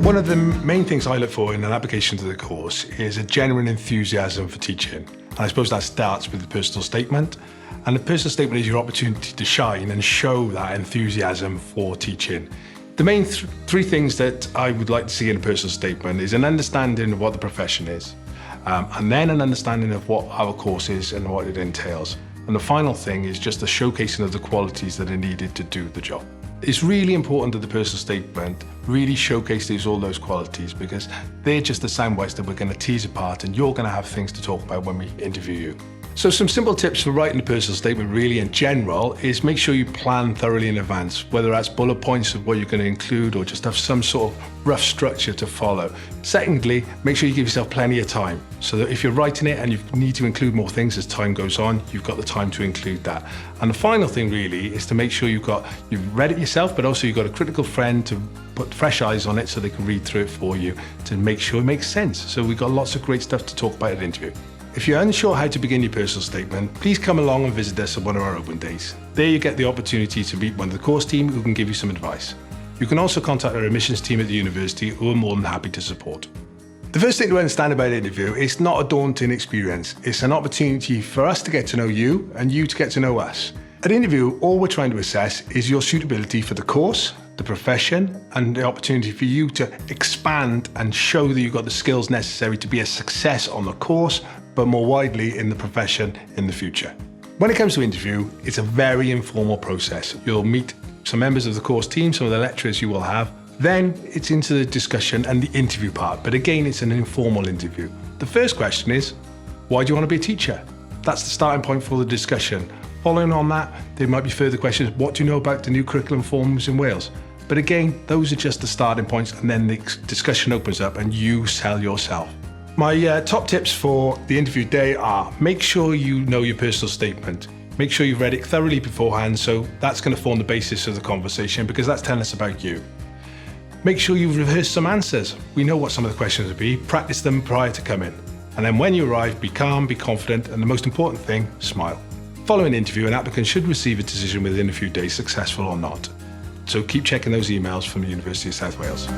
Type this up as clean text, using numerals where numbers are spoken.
One of the main things I look for in an application to the course is a genuine enthusiasm for teaching. And I suppose that starts with the personal statement. And the personal statement is your opportunity to shine and show that enthusiasm for teaching. The main three things that I would like to see in a personal statement is an understanding of what the profession is, and then an understanding of what our course is and what it entails. And the final thing is just a showcasing of the qualities that are needed to do the job. It's really important that the personal statement really showcases all those qualities, because they're just the sound bites that we're going to tease apart, and you're going to have things to talk about when we interview you. So some simple tips for writing a personal statement really in general is make sure you plan thoroughly in advance, whether that's bullet points of what you're going to include or just have some sort of rough structure to follow. Secondly, make sure you give yourself plenty of time, so that if you're writing it and you need to include more things as time goes on, you've got the time to include that. And the final thing really is to make sure you've read it yourself, but also you've got a critical friend to put fresh eyes on it so they can read through it for you to make sure it makes sense. So we've got lots of great stuff to talk about at the interview. If you're unsure how to begin your personal statement, please come along and visit us at one of our open days. There you get the opportunity to meet one of the course team who can give you some advice. You can also contact our admissions team at the university, who are more than happy to support. The first thing to understand about an interview, it's not a daunting experience. It's an opportunity for us to get to know you and you to get to know us. At an interview, all we're trying to assess is your suitability for the course, the profession, and the opportunity for you to expand and show that you've got the skills necessary to be a success on the course, but more widely in the profession in the future. When it comes to interview, it's a very informal process. You'll meet some members of the course team, some of the lecturers you will have. Then it's into the discussion and the interview part, but again, it's an informal interview. The first question is, why do you want to be a teacher? That's the starting point for the discussion. Following on that, there might be further questions. What do you know about the new curriculum forms in Wales? But again, those are just the starting points, and then the discussion opens up and you sell yourself. My top tips for the interview day are: make sure you know your personal statement. Make sure you've read it thoroughly beforehand, so that's going to form the basis of the conversation, because that's telling us about you. Make sure you've rehearsed some answers. We know what some of the questions would be. Practice them prior to coming. And then when you arrive, be calm, be confident, and the most important thing, smile. Following the interview, an applicant should receive a decision within a few days, successful or not. So keep checking those emails from the University of South Wales.